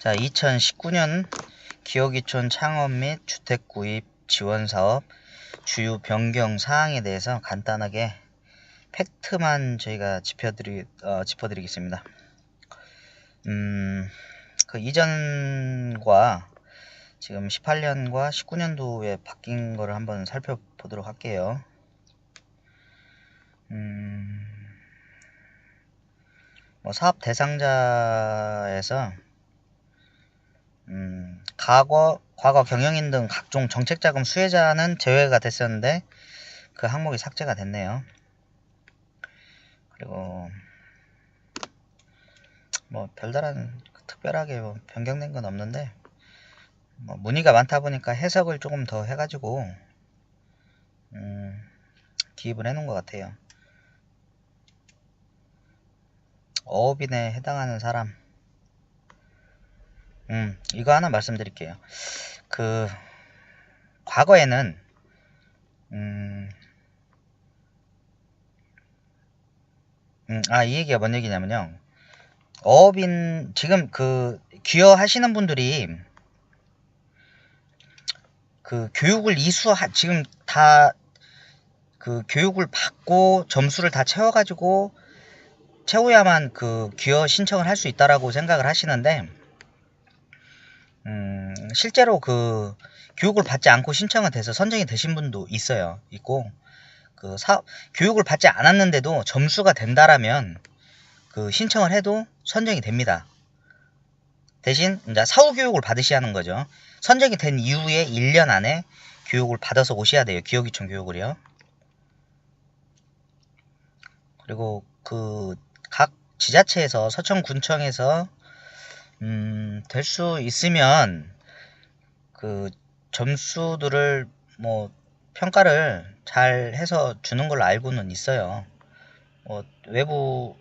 자, 2019년 기업이촌 창업 및 주택 구입 지원 사업 주요 변경 사항에 대해서 간단하게 팩트만 저희가 짚어드리겠습니다. 그 이전과 지금 18년과 19년도에 바뀐 거를 한번 살펴보도록 할게요. 사업 대상자에서 과거 경영인 등 각종 정책자금 수혜자는 제외가 됐었는데 그 항목이 삭제가 됐네요. 그리고 별다른 특별하게 변경된 건 없는데 문의가 많다 보니까 해석을 조금 더 해가지고 기입을 해놓은 것 같아요. 어업인에 해당하는 사람, 이거 하나 말씀드릴게요. 과거에는 이 얘기가 뭔 얘기냐면요. 어업인 지금 귀여하시는 분들이 교육을 지금 다 교육을 받고 점수를 다 채워야만 귀여 신청을 할 수 있다라고 생각을 하시는데 실제로 교육을 받지 않고 신청은 돼서 선정이 되신 분도 있고 교육을 받지 않았는데도 점수가 된다라면 신청을 해도 선정이 됩니다. 대신 이제 사후 교육을 받으셔야 하는 거죠. 선정이 된 이후에 1년 안에 교육을 받아서 오셔야 돼요. 기업이촌 교육을요. 그리고 각 지자체에서 서청군청에서 될 수 있으면 점수들을 평가를 잘 해서 주는 걸로 알고는 있어요. 외부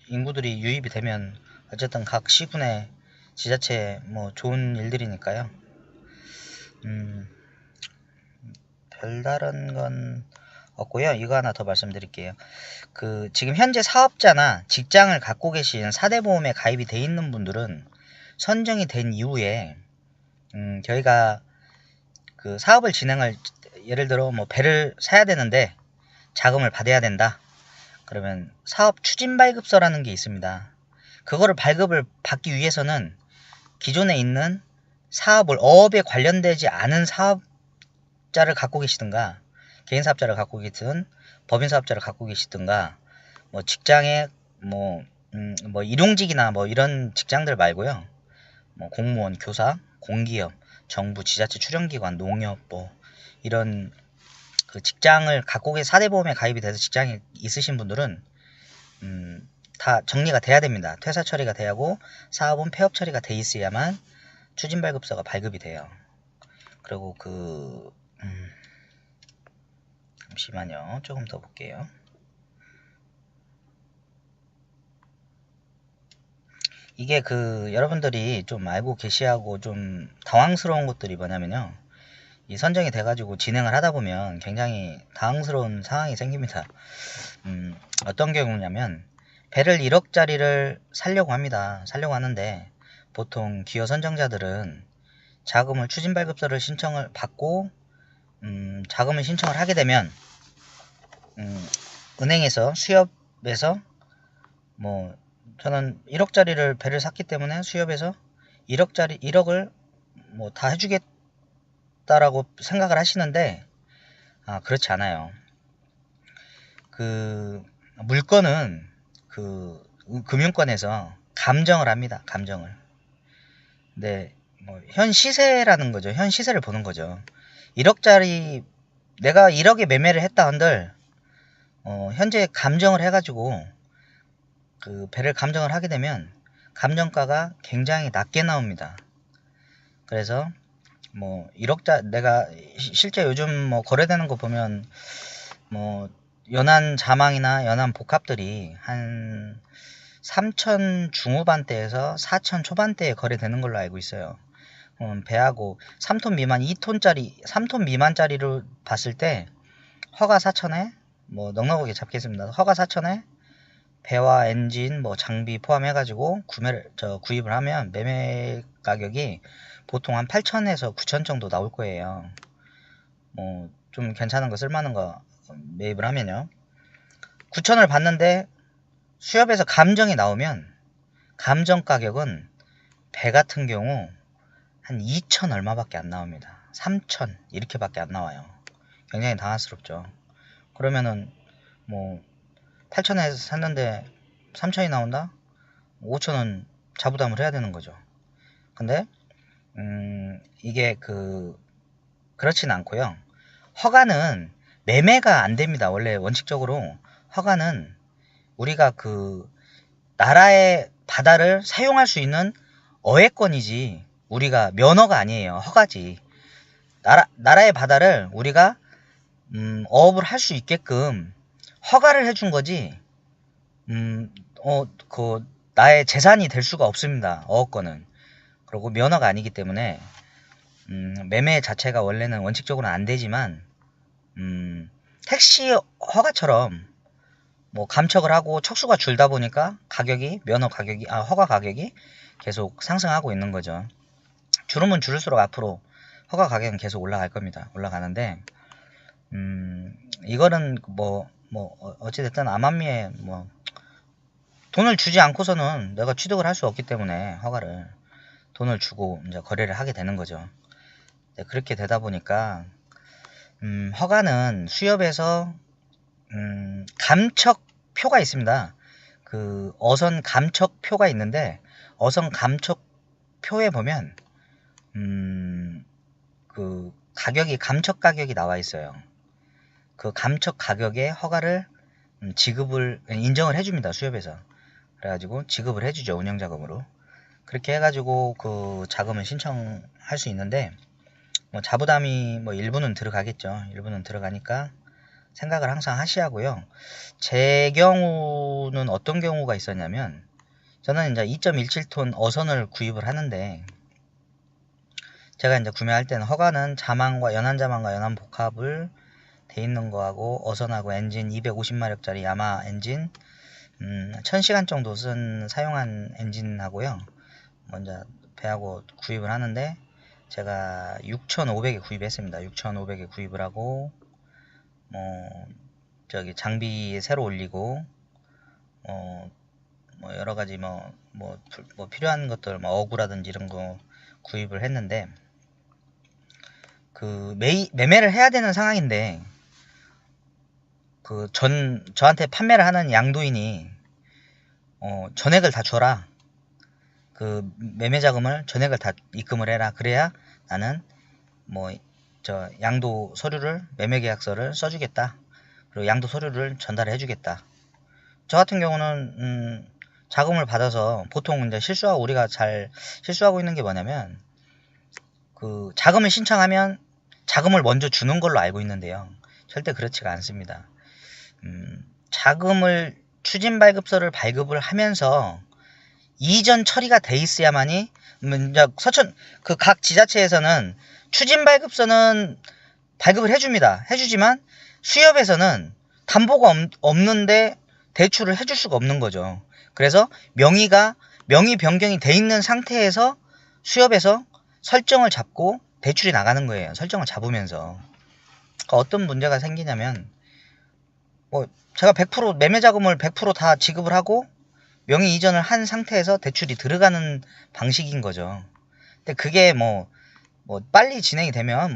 인구들이 유입이 되면 어쨌든 각 시군의 지자체 좋은 일들이니까요. 별다른 건 없고요. 이거 하나 더 말씀드릴게요. 지금 현재 사업자나 직장을 갖고 계신 4대 보험에 가입이 돼 있는 분들은 선정이 된 이후에 저희가 사업을 진행을 예를 들어 배를 사야 되는데 자금을 받아야 된다. 그러면 사업 추진 발급서라는 게 있습니다. 그거를 발급을 받기 위해서는 기존에 있는 어업에 관련되지 않은 사업자를 갖고 계시든가 개인 사업자를 갖고 계시든 법인 사업자를 갖고 계시든가 직장에 일용직이나 이런 직장들 말고요. 공무원, 교사, 공기업, 정부, 지자체, 출연기관, 농협 이런 직장을 갖고 계신 4대 보험에 가입이 돼서 직장이 있으신 분들은 다 정리가 돼야 됩니다. 퇴사 처리가 돼야 하고 사업은 폐업 처리가 돼 있어야만 추진 발급서가 발급이 돼요. 그리고 잠시만요. 조금 더 볼게요. 이게 여러분들이 좀 알고 계시하고 좀 당황스러운 것들이 뭐냐면요. 이 선정이 돼가지고 진행을 하다 보면 굉장히 당황스러운 상황이 생깁니다. 어떤 경우냐면 배를 1억짜리를 사려고 합니다. 사려고 하는데 보통 기여 선정자들은 자금을 추진 발급서를 신청을 받고 자금을 신청을 하게 되면 은행에서 수협에서 저는 1억짜리를 배를 샀기 때문에 수협에서 1억을 다 해주겠다라고 생각을 하시는데 그렇지 않아요. 물건은 금융권에서 감정을 합니다. 감정을. 근데 현 시세라는 거죠. 현 시세를 보는 거죠. 1억짜리 내가 1억에 매매를 했다 한들 현재 감정을 해가지고 배를 감정을 하게 되면 감정가가 굉장히 낮게 나옵니다. 그래서 1억짜리 내가 실제 요즘 거래되는 거 보면 연한 자망이나 연한 복합들이 한 3천 중후반대에서 4천 초반대에 거래되는 걸로 알고 있어요. 배하고 3톤 미만 2톤짜리 3톤 미만짜리로 봤을 때 허가 4천에 넉넉하게 잡겠습니다. 허가 4천에 배와 엔진 뭐 장비 포함해가지고 구입을 하면 매매 가격이 보통 한 8천에서 9천 정도 나올 거예요. 뭐 좀 괜찮은 거 쓸만한 거 매입을 하면요. 9천을 받는데 수협에서 감정이 나오면 감정 가격은 배 같은 경우 한 2천 얼마밖에 안 나옵니다. 3천 이렇게밖에 안 나와요. 굉장히 당황스럽죠. 그러면은 뭐 8천에 샀는데 3천이 나온다? 5천은 자부담을 해야 되는 거죠. 근데 이게 그렇진 않고요. 허가는 매매가 안 됩니다. 원래 원칙적으로 허가는 우리가 나라의 바다를 사용할 수 있는 어획권이지 우리가 면허가 아니에요. 허가지. 나라의 바다를 우리가 어업을 할 수 있게끔 허가를 해준 거지 나의 재산이 될 수가 없습니다. 어업권은. 그리고 면허가 아니기 때문에 매매 자체가 원래는 원칙적으로는 안 되지만 택시 허가처럼 뭐 감척을 하고 척수가 줄다 보니까 허가 가격이 계속 상승하고 있는 거죠. 줄으면 줄을수록 앞으로 허가 가격은 계속 올라갈 겁니다. 올라가는데 이거는 어찌됐든 암암리에 돈을 주지 않고서는 내가 취득을 할 수 없기 때문에 허가를 돈을 주고 이제 거래를 하게 되는 거죠. 그렇게 되다 보니까 허가는 수협에서 감척표가 있습니다. 어선 감척표가 있는데 어선 감척표에 보면 감척 가격이 나와 있어요. 그 감척 가격에 허가를 인정을 해줍니다. 수협에서. 그래가지고 지급을 해주죠. 운영자금으로. 그렇게 해가지고 그 자금을 신청할 수 있는데 뭐 자부담이 일부는 들어가겠죠. 일부는 들어가니까 생각을 항상 하시고요. 제 경우는 어떤 경우가 있었냐면 저는 이제 2.17톤 어선을 구입을 하는데 제가 이제 구매할 때는 허가는 연한 자망과 연한 복합을 돼 있는 거하고 어선하고 엔진 250마력짜리 야마 엔진 1000시간 정도 사용한 엔진하고요. 먼저 배하고 구입을 하는데 제가 6,500에 구입했습니다. 6,500에 구입을 하고 장비 새로 올리고 여러가지 필요한 것들 어구라든지 이런 거 구입을 했는데 매매를 해야 되는 상황인데 저한테 판매를 하는 양도인이 전액을 다 줘라. 매매 자금을 전액을 다 입금을 해라. 그래야 나는 양도 서류를 매매 계약서를 써주겠다. 그리고 양도 서류를 전달해 주겠다. 저 같은 경우는 자금을 받아서 보통 이제 우리가 잘 실수하고 있는 게 뭐냐면 자금을 신청하면 자금을 먼저 주는 걸로 알고 있는데요. 절대 그렇지가 않습니다. 자금을 추진 발급서를 발급을 하면서 이전 처리가 돼 있어야만이 각 지자체에서는 추진 발급서는 발급을 해주지만 수협에서는 담보가 없는데 대출을 해줄 수가 없는 거죠. 그래서 명의 변경이 돼 있는 상태에서 수협에서 설정을 잡고 대출이 나가는 거예요. 설정을 잡으면서. 어떤 문제가 생기냐면 제가 100% 매매 자금을 100% 다 지급을 하고 명의 이전을 한 상태에서 대출이 들어가는 방식인 거죠. 근데 그게 빨리 진행이 되면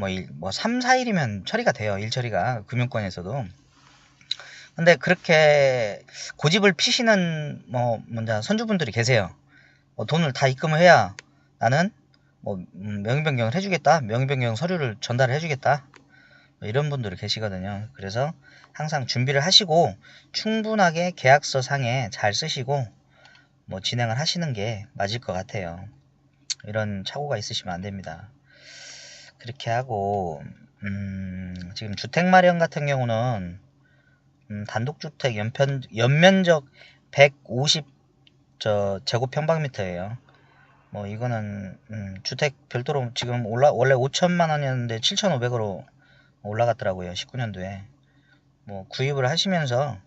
3, 4일이면 처리가 돼요. 일처리가 금융권에서도. 근데 그렇게 고집을 피시는 선주분들이 계세요. 돈을 다 입금을 해야 나는 명의 변경을 해주겠다. 명의 변경 서류를 전달을 해주겠다. 이런 분들이 계시거든요. 그래서 항상 준비를 하시고 충분하게 계약서 상에 잘 쓰시고 진행을 하시는 게 맞을 것 같아요. 이런 착오가 있으시면 안 됩니다. 그렇게 하고 지금 주택 마련 같은 경우는 단독주택 연면적 150 제곱평방미터예요. 이거는 주택 별도로 지금 원래 5천만원이었는데 7,500으로 올라갔더라고요. 19년도에 구입을 하시면서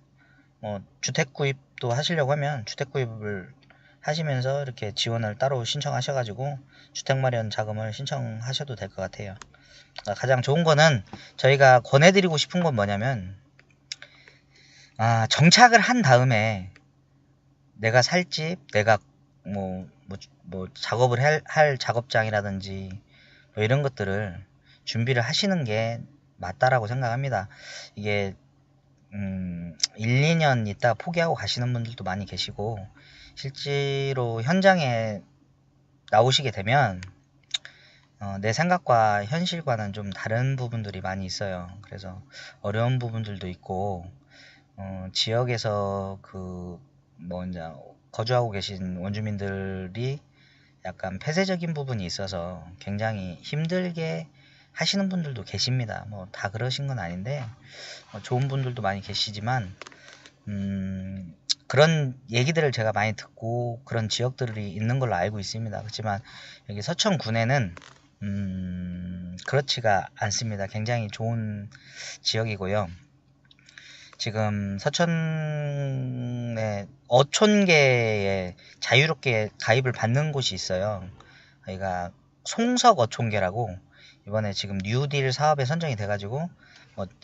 뭐 주택 구입도 하시려고 하면 주택 구입을 하시면서 이렇게 지원을 따로 신청하셔가지고 주택 마련 자금을 신청하셔도 될 것 같아요. 가장 좋은 거는 저희가 권해드리고 싶은 건 뭐냐면 정착을 한 다음에 내가 살 집, 내가 뭐 작업을 할 작업장이라든지 뭐 이런 것들을 준비를 하시는 게 맞다라고 생각합니다. 이게 1, 2년 있다 포기하고 가시는 분들도 많이 계시고 실제로 현장에 나오시게 되면 내 생각과 현실과는 좀 다른 부분들이 많이 있어요. 그래서 어려운 부분들도 있고 지역에서 이제 거주하고 계신 원주민들이 약간 폐쇄적인 부분이 있어서 굉장히 힘들게 하시는 분들도 계십니다. 뭐 다 그러신 건 아닌데 좋은 분들도 많이 계시지만 그런 얘기들을 제가 많이 듣고 그런 지역들이 있는 걸로 알고 있습니다. 그렇지만 여기 서천군에는 그렇지가 않습니다. 굉장히 좋은 지역이고요. 지금 서천에 어촌계에 자유롭게 가입을 받는 곳이 있어요. 저희가 송석 어촌계라고 이번에 지금 뉴딜 사업에 선정이 돼가지고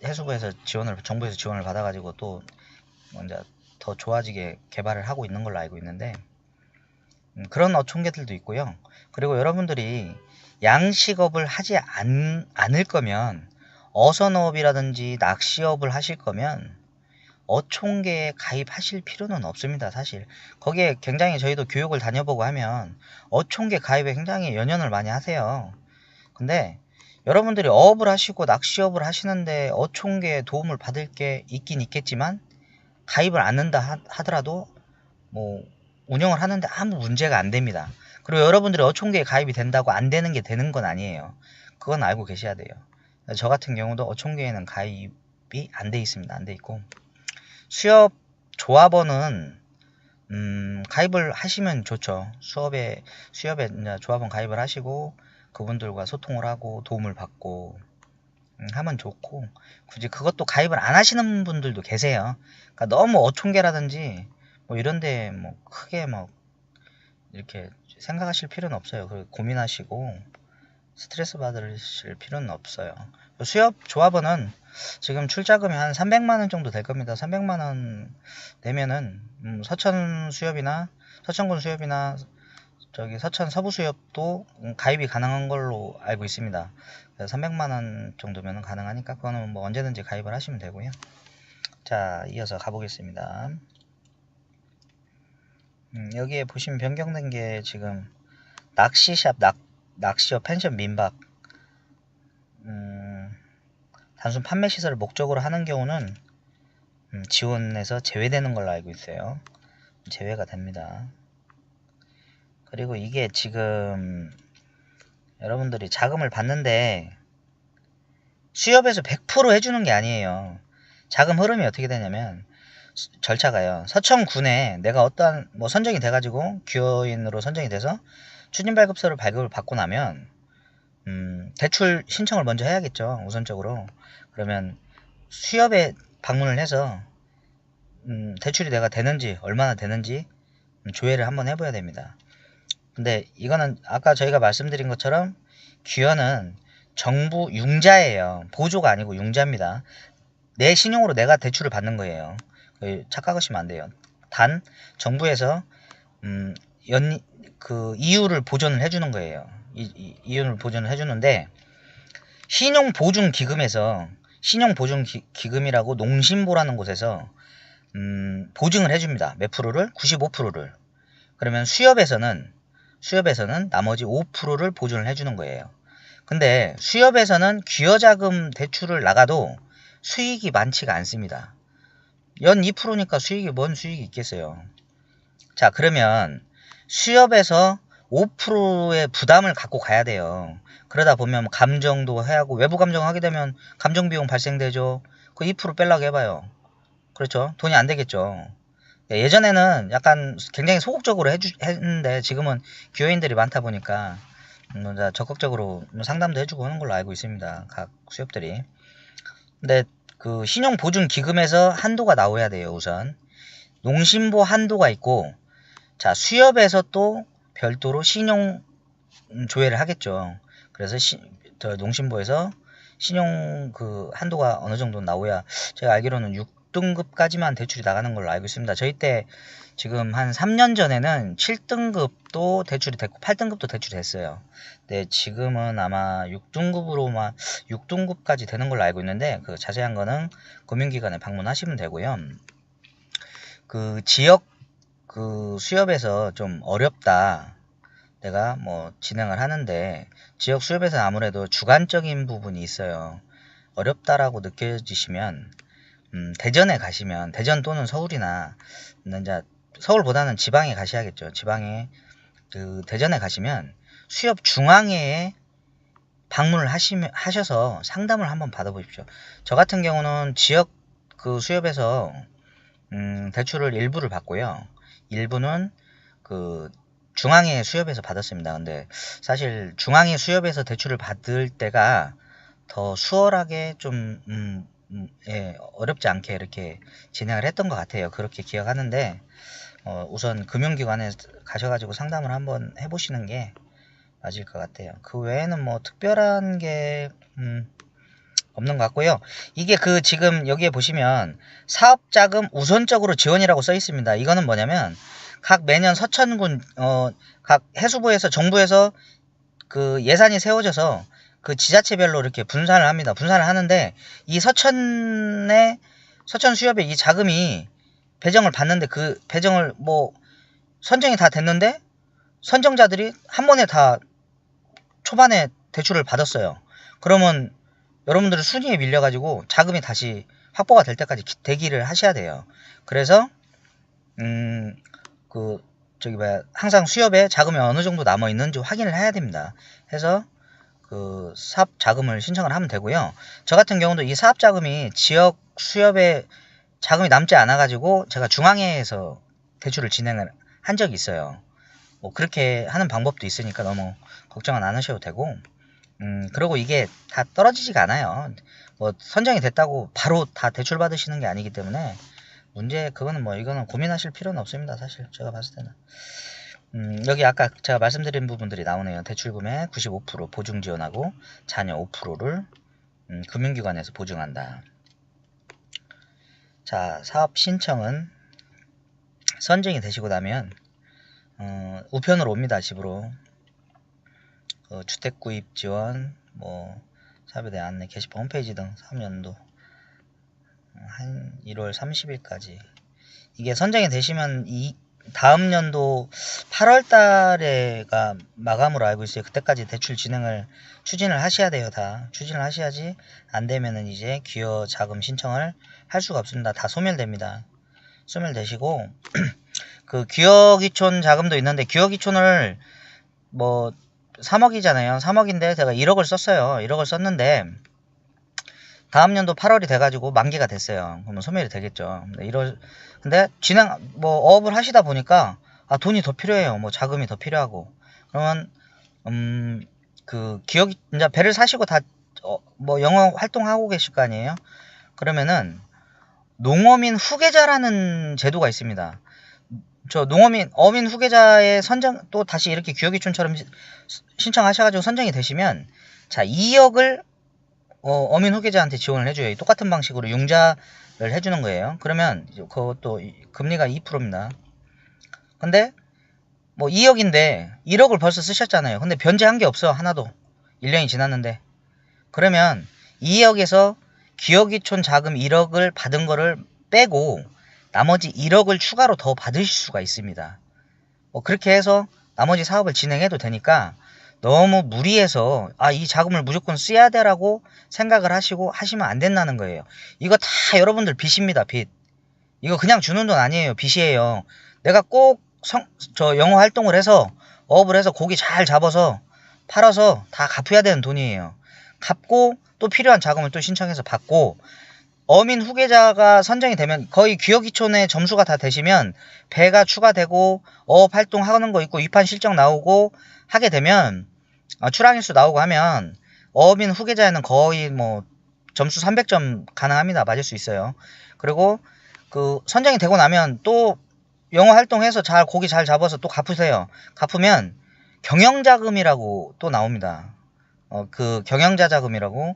해수부에서 정부에서 지원을 받아가지고 또 먼저 더 좋아지게 개발을 하고 있는 걸로 알고 있는데 그런 어촌계들도 있고요. 그리고 여러분들이 양식업을 하지 않을 거면 어선업이라든지 낚시업을 하실 거면 어촌계에 가입하실 필요는 없습니다. 사실 거기에 굉장히 저희도 교육을 다녀보고 하면 어촌계 가입에 굉장히 연연을 많이 하세요. 근데 여러분들이 어업을 하시고 낚시업을 하시는데 어촌계에 도움을 받을 게 있긴 있겠지만 가입을 안 한다 하더라도 뭐 운영을 하는데 아무 문제가 안 됩니다. 그리고 여러분들이 어촌계에 가입이 된다고 안 되는 게 되는 건 아니에요. 그건 알고 계셔야 돼요. 저 같은 경우도 어촌계에는 가입이 안 돼 있습니다. 안 돼 있고 수협 조합원은 가입을 하시면 좋죠. 수협에 이제 조합원 가입을 하시고 그분들과 소통을 하고 도움을 받고 하면 좋고 굳이 그것도 가입을 안 하시는 분들도 계세요. 그러니까 너무 어촌계라든지 뭐 이런데 뭐 크게 뭐 이렇게 생각하실 필요는 없어요. 고민하시고 스트레스 받으실 필요는 없어요. 수협 조합원은 지금 출자금이 한 300만원 정도 될 겁니다. 300만원 내면은 서천 수협이나 서천군 수협이나 저기 서천 서부 수협도 가입이 가능한 걸로 알고 있습니다. 300만원 정도면 가능하니까 그거는 뭐 언제든지 가입을 하시면 되고요. 자, 이어서 가보겠습니다. 여기에 보시면 변경된 게 지금 낚시샵, 낚시업, 펜션, 민박 단순 판매 시설을 목적으로 하는 경우는 지원에서 제외되는 걸로 알고 있어요. 제외가 됩니다. 그리고 이게 지금 여러분들이 자금을 받는데 수협에서 100% 해주는 게 아니에요. 자금 흐름이 어떻게 되냐면 절차가요. 서천군에 내가 어떠한 선정이 돼가지고 기여인으로 선정이 돼서 추진발급서를 발급을 받고 나면 대출 신청을 먼저 해야겠죠. 우선적으로. 그러면 수협에 방문을 해서 대출이 내가 되는지 얼마나 되는지 조회를 한번 해봐야 됩니다. 근데 이거는 아까 저희가 말씀드린 것처럼 기여는 정부 융자예요. 보조가 아니고 융자입니다. 내 신용으로 내가 대출을 받는 거예요. 착각하시면 안 돼요. 단 정부에서 이율을 보존을 해주는 거예요. 이윤을 보존을 해주는데 신용보증기금에서 신용보증기금이라고 농심보라는 곳에서 보증을 해줍니다. 몇 프로를? 95%를. 그러면 수협에서는 나머지 5%를 보존을 해주는 거예요. 근데 수협에서는 기여자금 대출을 나가도 수익이 많지가 않습니다. 연 2%니까 수익이 뭔 수익이 있겠어요. 자, 그러면 수협에서 5%의 부담을 갖고 가야 돼요. 그러다 보면 감정도 해야 하고 외부 감정 하게 되면 감정비용 발생되죠. 그 2% 빼려고 해봐요. 그렇죠? 돈이 안 되겠죠. 예전에는 약간 굉장히 소극적으로 했는데 지금은 기여인들이 많다 보니까 적극적으로 상담도 해주고 하는 걸로 알고 있습니다. 각 수협들이. 근데 그 신용보증기금에서 한도가 나와야 돼요. 우선 농심보 한도가 있고, 자, 수협에서 또 별도로 신용 조회를 하겠죠. 그래서 농심보에서 신용 그 한도가 어느 정도 나오야, 제가 알기로는 6등급까지만 대출이 나가는 걸로 알고 있습니다. 저희 때 지금 한 3년 전에는 7등급도 대출이 됐고 8등급도 대출이 됐어요. 근데 지금은 아마 6등급까지 되는 걸로 알고 있는데, 그 자세한 거는 금융기관에 방문하시면 되고요. 그 지역 그 수협에서 좀 어렵다, 내가 뭐 진행을 하는데 지역 수협에서 아무래도 주관적인 부분이 있어요. 어렵다라고 느껴지시면 대전에 가시면, 대전 또는 서울이나 이제 서울보다는 지방에 가셔야겠죠. 지방에 그 대전에 가시면 수협 중앙회에 방문을 하셔서 상담을 한번 받아보십시오. 저 같은 경우는 지역 그 수협에서 대출을 일부를 받고요. 일부는 그 중앙회 수협에서 받았습니다. 근데 사실 중앙회 수협에서 대출을 받을 때가 더 수월하게 좀 예, 어렵지 않게 이렇게 진행을 했던 것 같아요. 그렇게 기억하는데, 우선 금융기관에 가셔가지고 상담을 한번 해보시는 게 맞을 것 같아요. 그 외에는 뭐 특별한 게 없는 것 같고요. 이게 그 지금 여기에 보시면 사업자금 우선적으로 지원이라고 써 있습니다. 이거는 뭐냐면 각 매년 서천군 각 해수부에서 정부에서 그 예산이 세워져서 그 지자체별로 이렇게 분산을 합니다. 분산을 하는데 이 서천 수협에 이 자금이 배정을 받는데, 그 배정을 뭐 선정이 다 됐는데 선정자들이 한 번에 다 초반에 대출을 받았어요. 그러면 여러분들은 순위에 밀려가지고 자금이 다시 확보가 될 때까지 대기를 하셔야 돼요. 그래서 항상 수협에 자금이 어느 정도 남아 있는지 확인을 해야 됩니다. 해서 그 사업 자금을 신청을 하면 되고요. 저 같은 경우도 이 사업 자금이 지역 수협에 자금이 남지 않아 가지고 제가 중앙회에서 대출을 진행을 한 적이 있어요. 뭐 그렇게 하는 방법도 있으니까 너무 걱정은 안 하셔도 되고, 그리고 이게 다 떨어지지가 않아요. 뭐 선정이 됐다고 바로 다 대출 받으시는 게 아니기 때문에 그거는 뭐 이거는 고민하실 필요는 없습니다. 사실 제가 봤을 때는. 여기 아까 제가 말씀드린 부분들이 나오네요. 대출금액 95% 보증 지원하고 잔여 5%를 금융기관에서 보증한다. 자, 사업 신청은 선정이 되시고 나면 우편으로 옵니다. 집으로. 주택구입 지원, 뭐 사업에 대한 안내 게시판 홈페이지 등 3년도 한 1월 30일까지. 이게 선정이 되시면 다음 연도 8월 달에가 마감으로 알고 있어요. 그때까지 대출 추진을 하셔야 돼요. 다 추진을 하셔야지, 안 되면은 이제 기여 자금 신청을 할 수가 없습니다. 다 소멸됩니다. 소멸되시고 그 기여기촌 자금도 있는데, 기여기촌을 뭐 3억이잖아요. 3억인데 제가 1억을 썼어요. 1억을 썼는데 다음 년도 8월이 돼가지고 만기가 됐어요. 그러면 소멸이 되겠죠. 근데 어업을 하시다 보니까 돈이 더 필요해요. 뭐 자금이 더 필요하고. 그러면 이제 배를 사시고 다 뭐 영어 활동하고 계실 거 아니에요. 그러면은 농어민 후계자라는 제도가 있습니다. 저 어민 후계자의 선정, 또 다시 이렇게 기여기촌처럼 신청하셔가지고 선정이 되시면, 자, 2억을 어민 후계자한테 지원을 해줘요. 똑같은 방식으로 융자를 해주는 거예요. 그러면 그것도 금리가 2%입니다. 근데 뭐 2억인데 1억을 벌써 쓰셨잖아요. 근데 변제한 게 없어. 하나도. 1년이 지났는데. 그러면 2억에서 기여기촌 자금 1억을 받은 거를 빼고 나머지 1억을 추가로 더 받으실 수가 있습니다. 그렇게 해서 나머지 사업을 진행해도 되니까, 너무 무리해서 이 자금을 무조건 써야 돼라고 생각을 하시면 안 된다는 거예요. 이거 다 여러분들 빚입니다. 빚. 이거 그냥 주는 돈 아니에요. 빚이에요. 내가 꼭 영어 활동을 해서 어업을 해서 고기 잘 잡아서 팔아서 다 갚아야 되는 돈이에요. 갚고 또 필요한 자금을 또 신청해서 받고, 어민 후계자가 선정이 되면 거의 기여기촌의 점수가 다 되시면 배가 추가되고 어업 활동하는 거 있고 위판 실적 나오고 하게 되면, 출항일수 나오고 하면 어민 후계자에는 거의 뭐 점수 300점 가능합니다. 맞을 수 있어요. 그리고 그 선정이 되고 나면 또 영어 활동해서 잘 고기 잘 잡아서 또 갚으세요. 갚으면 경영자금이라고 또 나옵니다. 그 경영자 자금이라고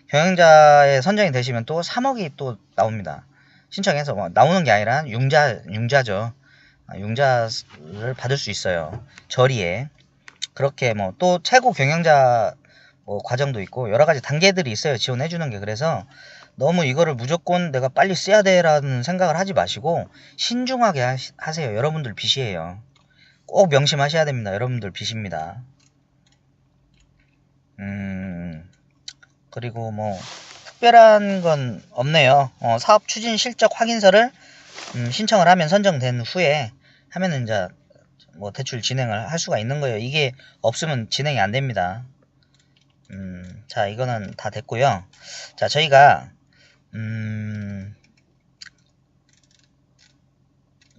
경영자에 선정이 되시면 또 3억이 또 나옵니다. 신청해서 뭐 나오는 게 아니라 융자죠. 융자를 받을 수 있어요. 저리에. 그렇게 뭐 또 최고 경영자 뭐 과정도 있고 여러 가지 단계들이 있어요. 지원해 주는 게. 그래서 너무 이거를 무조건 내가 빨리 써야 돼라는 생각을 하지 마시고 신중하게 하세요. 여러분들 빚이에요. 꼭 명심하셔야 됩니다. 여러분들 빚입니다. 그리고 뭐 특별한 건 없네요. 사업 추진 실적 확인서를 신청을 하면 선정된 후에 하면은 이제 뭐 대출 진행을 할 수가 있는 거예요. 이게 없으면 진행이 안 됩니다. 자, 이거는 다 됐고요. 자, 저희가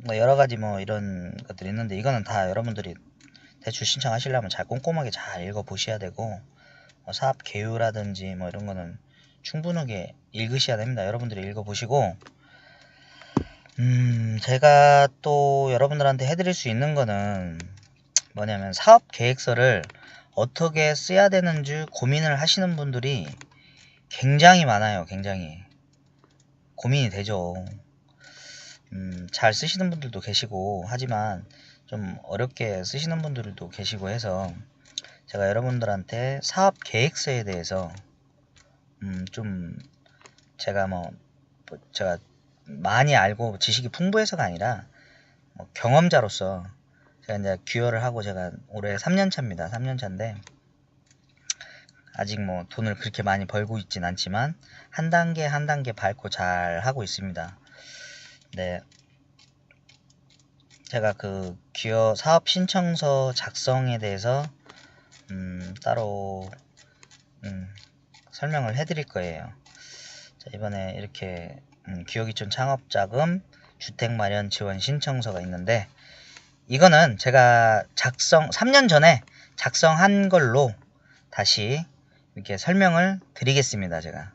뭐 여러 가지 뭐 이런 것들이 있는데 이거는 다 여러분들이 대출 신청하시려면 잘 꼼꼼하게 잘 읽어 보셔야 되고 뭐 사업 개요라든지 뭐 이런 거는 충분하게 읽으셔야 됩니다. 여러분들이 읽어 보시고 제가 또 여러분들한테 해드릴 수 있는 거는 뭐냐면 사업 계획서를 어떻게 써야 되는지 고민을 하시는 분들이 굉장히 많아요. 굉장히 고민이 되죠. 잘 쓰시는 분들도 계시고 하지만 좀 어렵게 쓰시는 분들도 계시고 해서 제가 여러분들한테 사업 계획서에 대해서 좀 제가 제가 많이 알고 지식이 풍부해서가 아니라 뭐 경험자로서 제가 이제 귀여를 하고 제가 올해 3년차입니다. 3년차인데 아직 뭐 돈을 그렇게 많이 벌고 있진 않지만 한 단계 한 단계 밟고 잘 하고 있습니다. 네, 제가 그 기여 사업 신청서 작성에 대해서 따로 설명을 해드릴 거예요. 자, 이번에 이렇게 기여기촌 창업자금 주택마련 지원 신청서가 있는데 이거는 제가 3년 전에 작성한 걸로 다시 이렇게 설명을 드리겠습니다. 제가